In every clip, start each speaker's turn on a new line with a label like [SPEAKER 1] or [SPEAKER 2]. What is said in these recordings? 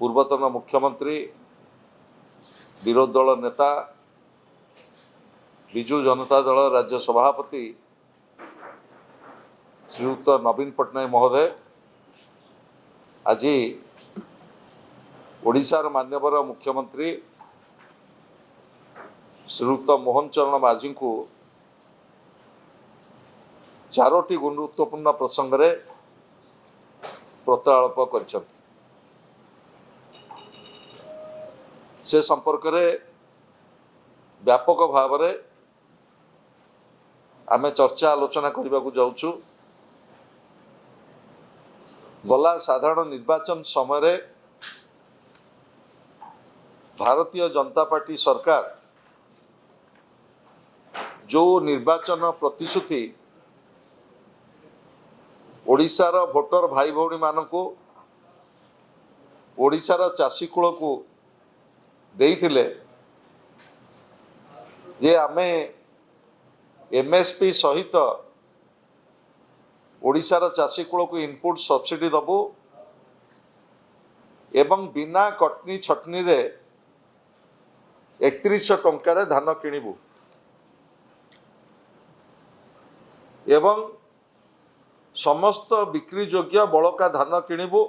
[SPEAKER 1] पूर्वतन मुख्यमंत्री विरोधी दल नेता विजु जनता दल राज्य सभापति श्रीयुक्त नवीन पट्टनायक महोदय आज ओडिशार मान्यवर मुख्यमंत्री श्रीयुक्त मोहन चरण माझी को चारोटी गुरुत्वपूर्ण प्रसंग रे प्रत्यालाप कर से संपर्क रे व्यापक भाव रे आमे चर्चा आलोचना करने को जाऊँ। गला साधारण निर्वाचन समय भारतीय जनता पार्टी सरकार जो निर्वाचन प्रतिश्रुति ओडिशार भोटर भाई भौणी मानकु ओडिशार चाषी कूल को देइथिले जे आमे एमएसपी सहित ओडिशार चाषी कूल को इनपुट सब्सिडी दबु एवं बिना कटनी छटनी रे 3100 टंकार धान किणिबु एवं समस्त बिक्री योग्य बड़का धान किणिबु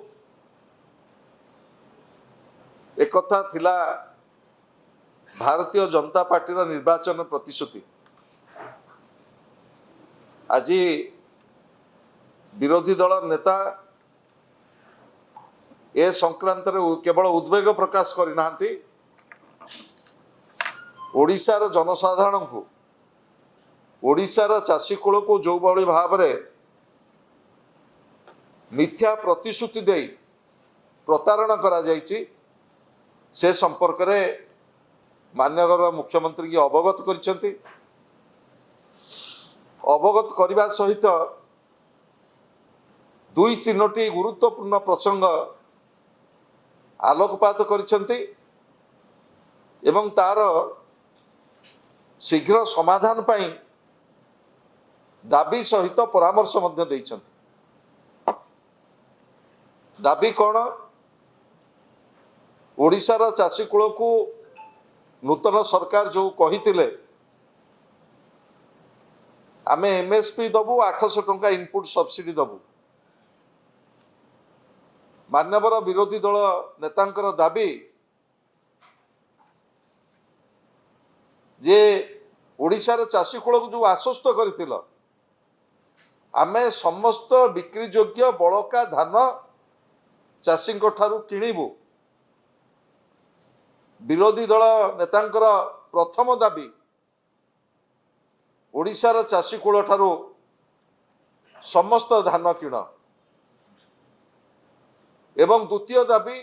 [SPEAKER 1] एक कथा थिला भारतीय जनता पार्टी निर्वाचन प्रतिश्रुति। आज विरोधी दल नेता ए संक्रांत केवल उद्वेग प्रकाश करना ओडिशार जनसाधारण को ओडिशार चाषी कूल को जो भाई भाव में मिथ्या प्रतिश्रुति दे प्रतारणा करा जायछि से संपर्क में माननीय मुख्यमंत्री की अवगत करिसेंति। अवगत करने सहित दुई तीनोटी गुरुत्वपूर्ण प्रसंग आलोकपात करिसेंति एवं तार शीघ्र समाधान पाई दाबी सहित परामर्श मध्य देइछंति। दाबी कौन? ओडिशार चाषी कूल को नूतन सरकार जो कही आमे एमएसपी दबु 800 टंका इनपुट सब्सिडी दबु मान्यवर विरोधी दल नेतांकर दाबी जे ओडिशार चाषी कूल को जो आश्वस्त करथिल आमे समस्त बिक्री योग्य बड़का धान चाषी ठारू किणिबु। विरोधी दल नेतांकर प्रथम दाबी ओडिशार चाषी कूल ठारू समस्त धान किण एवं द्वितीय दाबी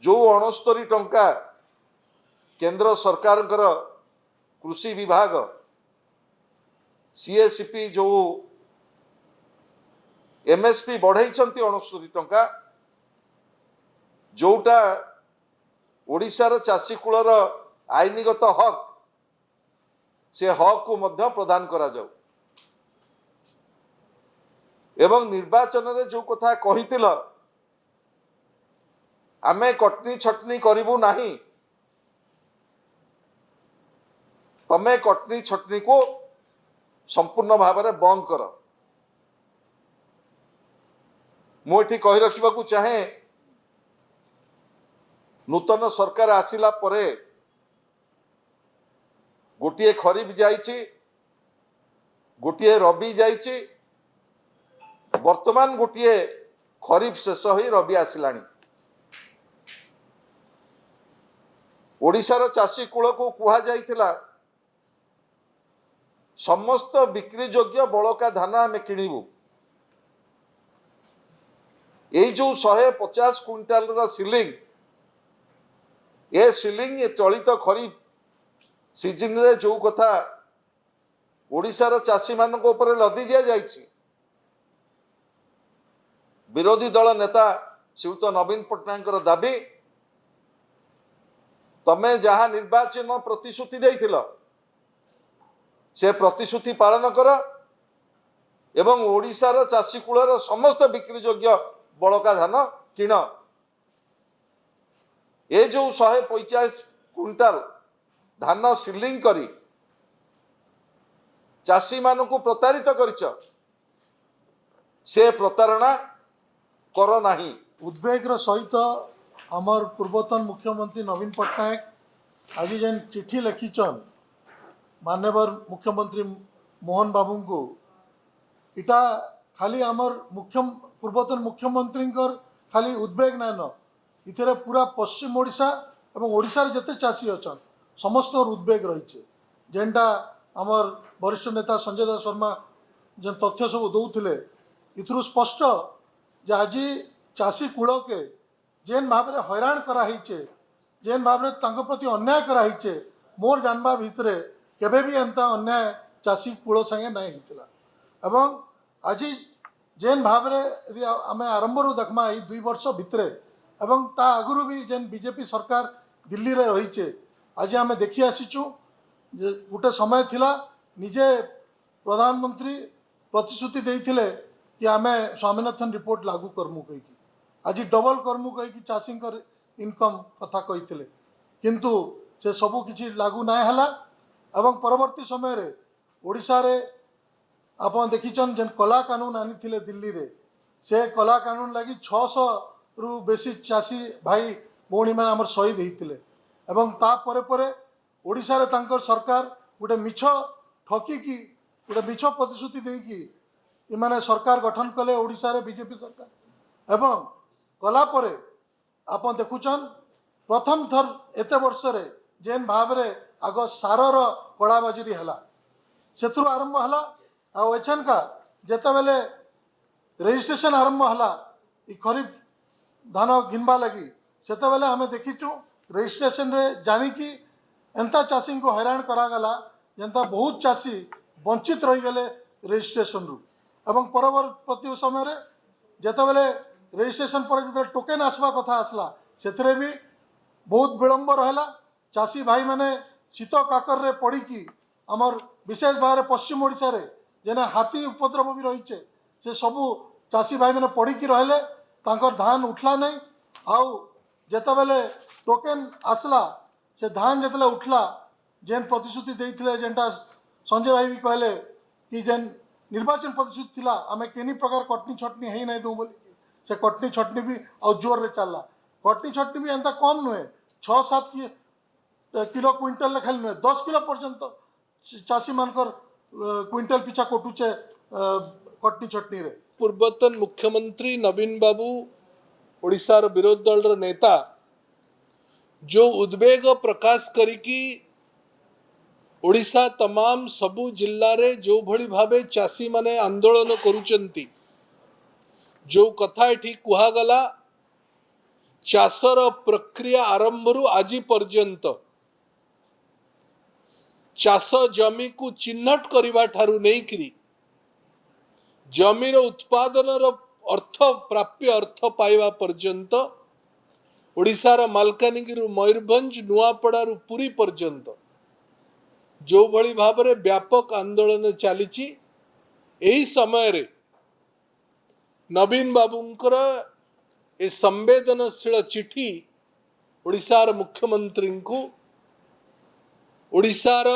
[SPEAKER 1] जो 69 टंका केंद्र सरकार कृषि विभाग सीएसपी जो एमएसपी बढ़ाई 69 टंका जोटा ओडिशार चाषी कूलर आईनगत हक से हक को मध्य प्रदान करा जाऊ एवं निर्वाचन रे जो कथा कहितिल आमे कटनी छटनी करिबु नाही तमे कटनी छटनी को संपूर्ण भाव में बंद कर। मुझे कही रखा चाहे नूतन सरकार आसिला परे गोटे खरीफ जाइछि गोटे रबी जाइछि वर्तमान गोटे खरीफ शेष हो रबी आसिलानी। ओडिशार चाषी कूल को कुहा जाइथिला समस्त बिक्री योग्य बड़का धान आमे किणिबु ये जो 150 क्विंटाल सिलिंग ये सिलिंग ये चलित खरीफ सीजन रे जो कथा ओडिशार चाषी मानक ऊपर लदी दिया जाइछि विरोधी दल नेता श्रीयुत नवीन पट्टनायक दाबी तमे जहाँ निर्वाचन प्रतिश्रुति देइथिल से प्रतिश्रुति पालन कर एवं ओडिशार चाषी कूलर समस्त बिक्री योग्य बड़का धान किण ए जो 145 क्विंटाल धान सिलिंग करी चाषी मान को प्रतारित करिच से प्रतारणा कर नाही।
[SPEAKER 2] उद्वेगर सहित आमर पूर्वतन मुख्यमंत्री नवीन पट्टनायक आज जेन चिठी लिखिछन माननीय मुख्यमंत्री मोहन बाबू को इटा खाली आमर पूर्वतन मुख्यमंत्री खाली उद्वेग नाइन इथे पूरा पश्चिम ओडिशा एवं ओडिशार जते चाषी अछन समस्त उद्वेग रही जेनटा आमर वरिष्ठ नेता संजय दास शर्मा जेन तथ्य सब दौले इथु स्पष्ट जे आज चाषी कूल के जेन भाव में हैरान कराहीचे जेन भाव में प्रति अन्याय कराहीचे मोर जानवा भितर केबे भी एंता अन्याय चाषी कूल संगे नहीं होता एवं आज जेन भाव में यदि आम आरंभ देखमा 2 वर्ष भितर एवं ता आगुरी भी जेन बीजेपी सरकार दिल्ली रे रहीचे आज आम देखी आसीचु गोटे समय थिला निजे प्रधानमंत्री प्रतिश्रुति देइथिले कि आम स्वामीनाथन रिपोर्ट लागू करमु कही आज डबल करमु कही चाषी इनकम कथा कही किंतु से सबू किसी लागू ना हला एवं परवर्ती समय रे ओडिशा रे आपन देखिछन जेन कला कानून आनी थिले दिल्ली रे से कला कानून लगी 600 रु बेसी चाषी भाई भौणी मैंने आमर शहीद होते एवं ता परे परे ओडिशा रे तांकर सरकार गोटे मिछ ठकिकी गोटे मिछ प्रतिश्रुति देकी इमाने सरकार गठन कले ओडिशा रे बीजेपी सरकार एवं कला परे आपन देखुचन प्रथम थर एते वर्ष रे जेन भाव रे आग सारर कड़ाबाजी हला सेथुर आरंभ हला आ एछन का जेते बेले रजिस्ट्रेशन आरंभ हला ई खरीफ धान घिनबा लगी सेते बेले हमें देखिचु रजिस्ट्रेशन रे जानी कि एंता चाषी को हैरान करागला जेंता बहुत चाषी वंचित रही गले रजिस्ट्रेशन रु एवं परवर्ती समय रे जेते बेले रजिस्ट्रेशन पर जो टोकेन आसवा कथा आसला से भी बहुत विलंब रहा चाषी भाई माने शीत काकर रे पड़ी कि आमर विशेष भाव में पश्चिम ओडिशा रे जेने हाथी उपद्रव भी रही से सबू चाषी भाई मैंने पड़ी कि रहिले तांकर धान उठला नहीं आउ जेते बेले टोकेन आसला से धान जिते उठला जेन प्रतिश्रुति देइथिले जेनटा संजय भाई भी कहले कि जेन निर्वाचन प्रतिश्रुति थिला आमे केनी प्रकार कटनी छटनी है नहीं दूँ बोली से कटनी छटनी भी और जोर रे चलला कटनी छटनी भी एंता कम नुहे 6-7 किलो क्विंटल खाली नुहे 10 किलो पर्यंत चाषी मानकर क्विंटल पिछा कटुचे कटनी छटनी रे।
[SPEAKER 3] पूर्वतन मुख्यमंत्री नवीन बाबू ओडिशार विरोधी दल नेता जो उद्वेग प्रकाश करिकी ओडिशा तमाम सबु जिल्ला रे जो भली भावे चाषी माने आंदोलन करुचंती जो कथा एठी कुहागला चाषर प्रक्रिया आरंभ रु आज पर्यंत चाष जमी को चिन्हट करबा ठारू नेइकरी जमीर उत्पादन अर्थ प्राप्य अर्थ पाइबा पर्यंत ओडिशार मालकानगिरी मयूरभंज नुआपड़ा पुरी पर्यंत जो भली भाव में व्यापक आंदोलन चली एही समय रे नवीन बाबूंकर ए संवेदनशील चिठी ओडिशार मुख्यमंत्री को ओडिशार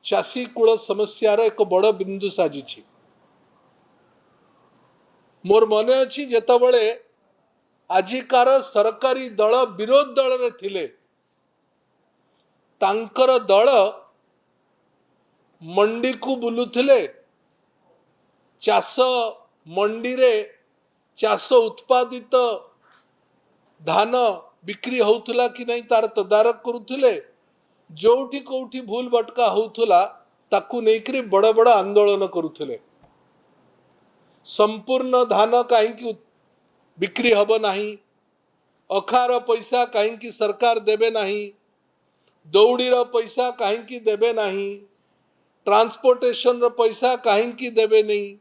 [SPEAKER 3] चाषी कूल समस्यार एक बड़ बिंदु साजिछि। मोर मन अच्छी जेतबले आजिकार सरकारी दल विरोध दल रे थिले तांकर दल मंडी को बुलुथिले चाष मंडी रे चाष उत्पादित धान बिक्री होउथला कि नहीं तार तदारक करुथिले जोठी कोठी भूल भटका होउथला ताकू नेकरी बड़ बड़ आंदोलन करुथिले संपूर्ण धान कहीं बिक्री हब नहीं अखार पैसा कहीं सरकार देबे नहीं दौड़ीर पैसा कहीं देबे नहीं ट्रांसपोर्टेशन रो पैसा कहीं देबे नहीं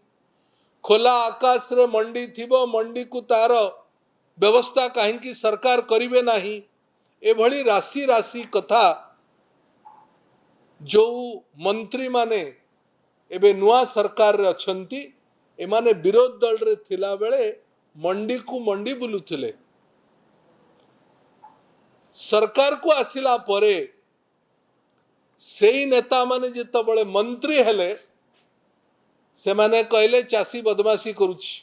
[SPEAKER 3] खोला आकाश रे मंडी थिबो मंडी को तार व्यवस्था कहीं सरकार करिवे नहीं एभली राशि राशि कथा जो मंत्री माने एबे नुआ सरकार रे अछंती एमाने विरोध दल रे थिला बेले मंडी को मंडी बुलुथिले सरकार को आसिला परे सेई नेता माने जितेबले मंत्री हेले से माने कहले चाषी बदमाशी करुछि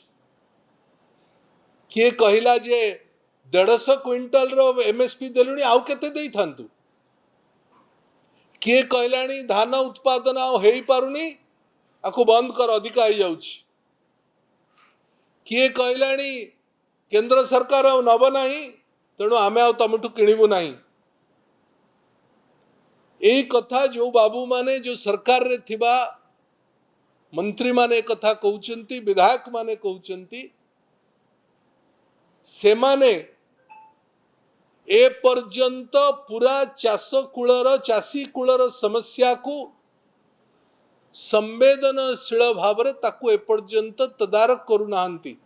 [SPEAKER 3] किए कहला जे 150 क्विंटाल रो एमएसपी देलुनी आउ केते देई थांतु किए कहलानी धान उत्पादन आउ हेई पारुनी आकु बंद कर अधिका हो जाउछि किए कहलानी केंद्र सरकार आउ नब नाही तेणु आमे आउ तमठु किणिबु नाही एई कथा जो बाबू माने जो सरकार रे थिबा मंत्री माने कथा कहउचंती विधायक माने कहउचंती से माने ए पर्यंत पूरा चाष कूलर चाषी कूलर समस्या को संवेदनशील भाव रे ताकू एपर्यंत तदारक करूनाहांती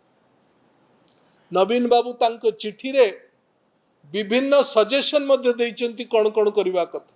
[SPEAKER 3] नवीन बाबू तांको चिठी रे विभिन्न सजेशन मध्य देइचंती कोन कोन करबा कथा